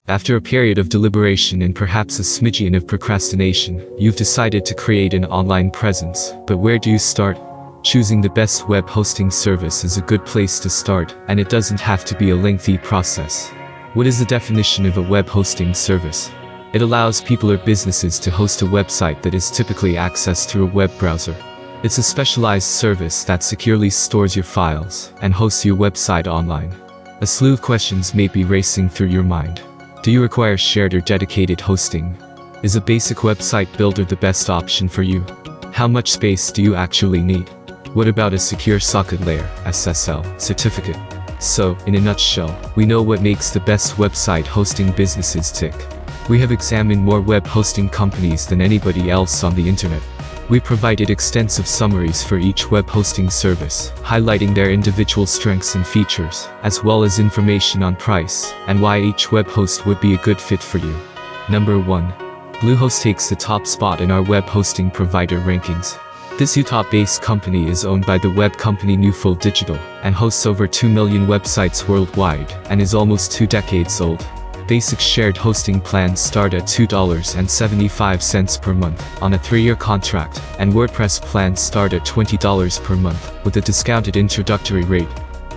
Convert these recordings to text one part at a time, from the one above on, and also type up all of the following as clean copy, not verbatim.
After a period of deliberation and perhaps a smidgen of procrastination, you've decided to create an online presence. But where do you start? Choosing the best web hosting service is a good place to start, and it doesn't have to be a lengthy process. What is the definition of a web hosting service? It allows people or businesses to host a website that is typically accessed through a web browser. It's a specialized service that securely stores your files and hosts your website online. A slew of questions may be racing through your mind. Do you require shared or dedicated hosting? Is a basic website builder the best option for you? How much space do you actually need? What about a secure socket layer, SSL, certificate? So, in a nutshell, we know what makes the best website hosting businesses tick. We have examined more web hosting companies than anybody else on the internet. We provided extensive summaries for each web hosting service, highlighting their individual strengths and features, as well as information on price and why each web host would be a good fit for you. Number 1. Bluehost takes the top spot in our web hosting provider rankings. This Utah-based company is owned by the web company Newfold Digital and hosts over 2 million websites worldwide and is almost 2 decades old. Basic shared hosting plans start at $2.75 per month on a 3-year contract, and WordPress plans start at $20 per month with a discounted introductory rate.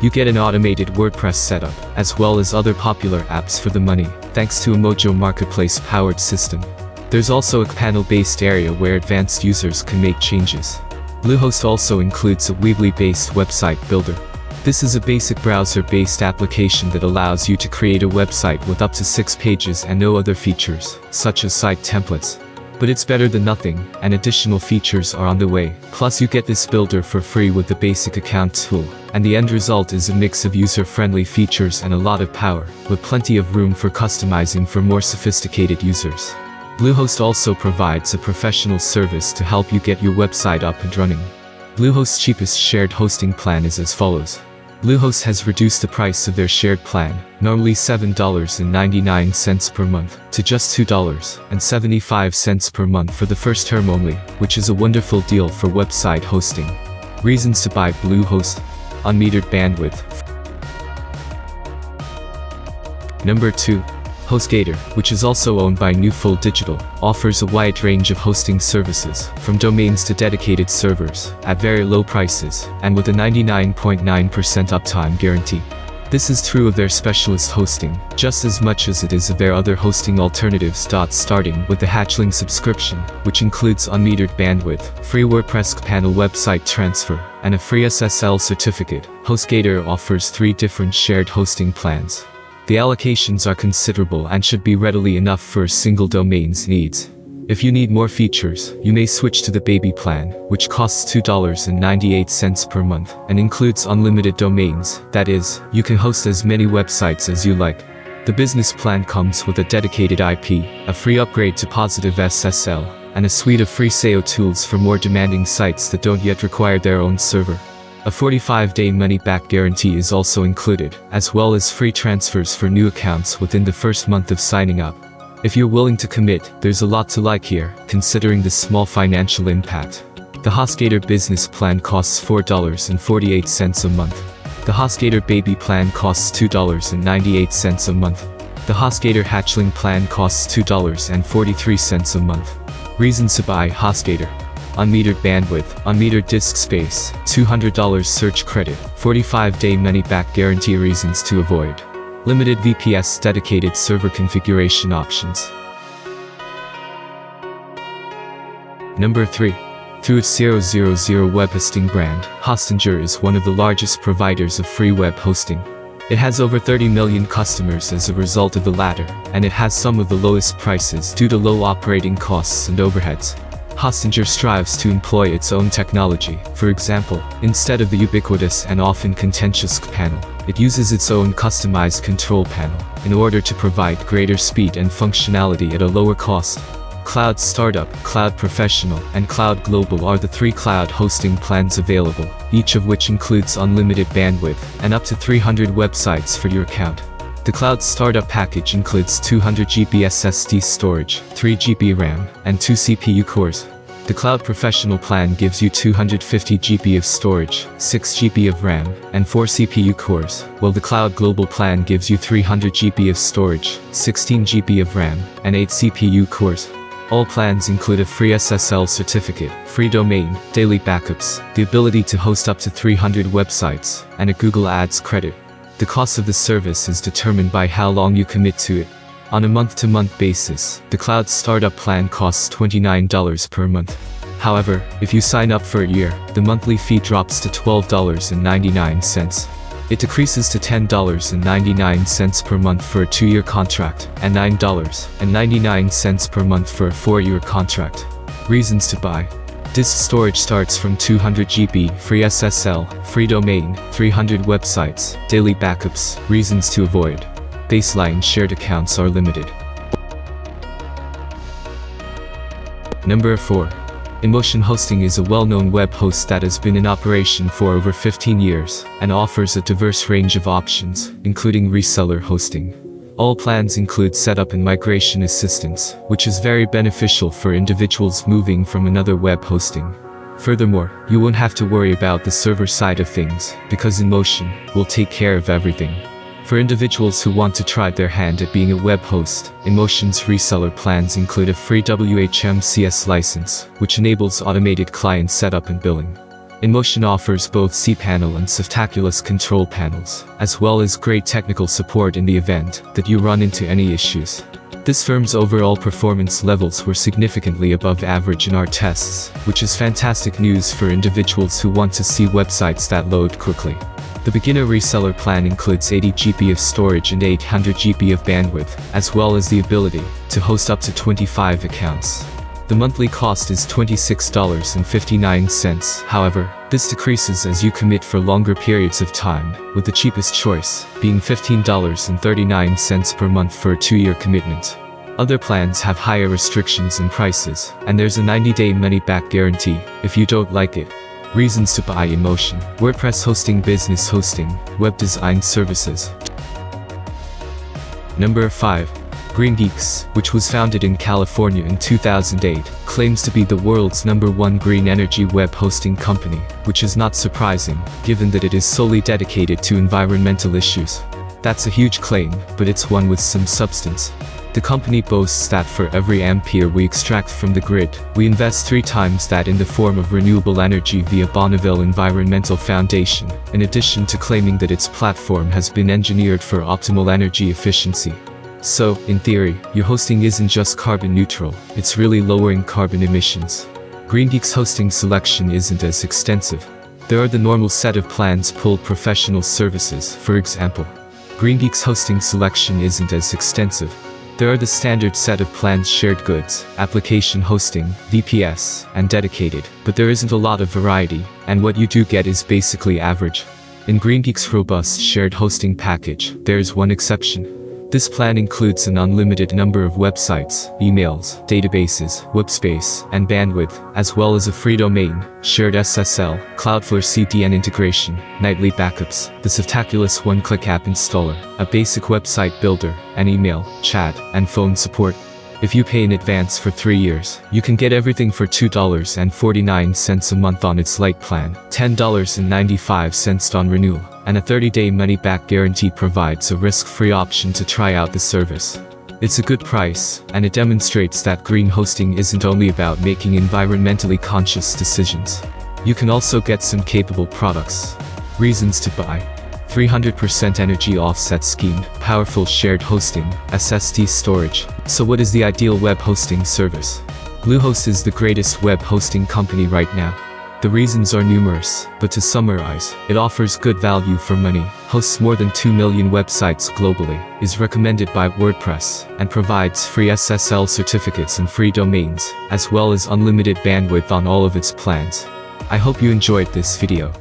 You get an automated WordPress setup, as well as other popular apps for the money, thanks to a Mojo Marketplace-powered system. There's also a panel-based area where advanced users can make changes. Bluehost also includes a Weebly-based website builder. This is a basic browser-based application that allows you to create a website with up to 6 pages and no other features, such as site templates. But it's better than nothing, and additional features are on the way. Plus you get this builder for free with the basic account tool, and the end result is a mix of user-friendly features and a lot of power, with plenty of room for customizing for more sophisticated users. Bluehost also provides a professional service to help you get your website up and running. Bluehost's cheapest shared hosting plan is as follows. Bluehost has reduced the price of their shared plan, normally $7.99 per month, to just $2.75 per month for the first term only, which is a wonderful deal for website hosting. Reasons to buy Bluehost: unmetered bandwidth. Number 2. HostGator, which is also owned by Newfold Digital, offers a wide range of hosting services, from domains to dedicated servers, at very low prices, and with a 99.9% uptime guarantee. This is true of their specialist hosting, just as much as it is of their other hosting alternatives. Starting with the Hatchling subscription, which includes unmetered bandwidth, free WordPress panel website transfer, and a free SSL certificate, HostGator offers 3 different shared hosting plans. The allocations are considerable and should be readily enough for a single domain's needs. If you need more features, you may switch to the Baby plan, which costs $2.98 per month, and includes unlimited domains. That is, you can host as many websites as you like. The Business plan comes with a dedicated IP, a free upgrade to Positive SSL, and a suite of free SEO tools for more demanding sites that don't yet require their own server. A 45-day money-back guarantee is also included, as well as free transfers for new accounts within the first month of signing up. If you're willing to commit, there's a lot to like here, considering the small financial impact. The HostGator Business plan costs $4.48 a month. The HostGator Baby plan costs $2.98 a month. The HostGator Hatchling plan costs $2.43 a month. Reasons to buy HostGator: unmetered bandwidth, unmetered disk space, $200 search credit, 45-day money-back guarantee. Reasons to avoid: limited VPS, dedicated server configuration options. Number 3. Through its 000 web hosting brand, Hostinger is one of the largest providers of free web hosting. It has over 30 million customers as a result of the latter, and it has some of the lowest prices due to low operating costs and overheads. Hostinger strives to employ its own technology. For example, instead of the ubiquitous and often contentious panel, it uses its own customized control panel in order to provide greater speed and functionality at a lower cost. Cloud Startup, Cloud Professional, and Cloud Global are the 3 cloud hosting plans available, each of which includes unlimited bandwidth and up to 300 websites for your account. The Cloud Startup package includes 200 GB SSD storage, 3 GB RAM, and 2 CPU cores. The Cloud Professional plan gives you 250 GB of storage, 6 GB of RAM, and 4 CPU cores, while the Cloud Global plan gives you 300 GB of storage, 16 GB of RAM, and 8 CPU cores. All plans include a free SSL certificate, free domain, daily backups, the ability to host up to 300 websites, and a Google Ads credit. The cost of the service is determined by how long you commit to it. On a month-to-month basis, the Cloud Startup plan costs $29 per month. However, if you sign up for a year, the monthly fee drops to $12.99. It decreases to $10.99 per month for a 2-year contract, and $9.99 per month for a 4-year contract. Reasons to buy. Disk storage starts from 200 GB, free SSL, free domain, 300 websites, daily backups. Reasons to avoid. Baseline shared accounts are limited. Number 4. InMotion Hosting is a well-known web host that has been in operation for over 15 years and offers a diverse range of options, including reseller hosting. All plans include setup and migration assistance, which is very beneficial for individuals moving from another web hosting. Furthermore, you won't have to worry about the server side of things, because InMotion will take care of everything. For individuals who want to try their hand at being a web host, InMotion's reseller plans include a free WHMCS license, which enables automated client setup and billing. InMotion offers both cPanel and Softaculous control panels, as well as great technical support in the event that you run into any issues. This firm's overall performance levels were significantly above average in our tests, which is fantastic news for individuals who want to see websites that load quickly. The beginner reseller plan includes 80 GB of storage and 800 GB of bandwidth, as well as the ability to host up to 25 accounts. The monthly cost is $26.59. However, this decreases as you commit for longer periods of time, with the cheapest choice being $15.39 per month for a 2-year commitment. Other plans have higher restrictions and prices, and there's a 90-day money-back guarantee if you don't like it. Reasons to buy InMotion: WordPress hosting, business hosting, web design services. Number 5. GreenGeeks, which was founded in California in 2008, claims to be the world's #1 green energy web hosting company, which is not surprising, given that it is solely dedicated to environmental issues. That's a huge claim, but it's one with some substance. The company boasts that for every ampere we extract from the grid, we invest 3 times that in the form of renewable energy via Bonneville Environmental Foundation, in addition to claiming that its platform has been engineered for optimal energy efficiency. So, in theory, your hosting isn't just carbon neutral, it's really lowering carbon emissions. GreenGeeks hosting selection isn't as extensive. There are the normal set of plans pulled professional services, for example. GreenGeeks hosting selection isn't as extensive. There are the standard set of plans: shared goods, application hosting, VPS, and dedicated, but there isn't a lot of variety, and what you do get is basically average. In GreenGeeks' robust shared hosting package, there is one exception. This plan includes an unlimited number of websites, emails, databases, webspace, and bandwidth, as well as a free domain, shared SSL, Cloudflare CDN integration, nightly backups, the Softaculous one-click app installer, a basic website builder, and email, chat, and phone support. If you pay in advance for 3 years, you can get everything for $2.49 a month on its light plan, $10.95 on renewal, and a 30-day money-back guarantee provides a risk-free option to try out the service. It's a good price, and it demonstrates that green hosting isn't only about making environmentally conscious decisions. You can also get some capable products. Reasons to buy: 300% energy offset scheme, powerful shared hosting, SSD storage. So what is the ideal web hosting service? Bluehost is the greatest web hosting company right now. The reasons are numerous, but to summarize, it offers good value for money, hosts more than 2 million websites globally, is recommended by WordPress, and provides free SSL certificates and free domains, as well as unlimited bandwidth on all of its plans. I hope you enjoyed this video.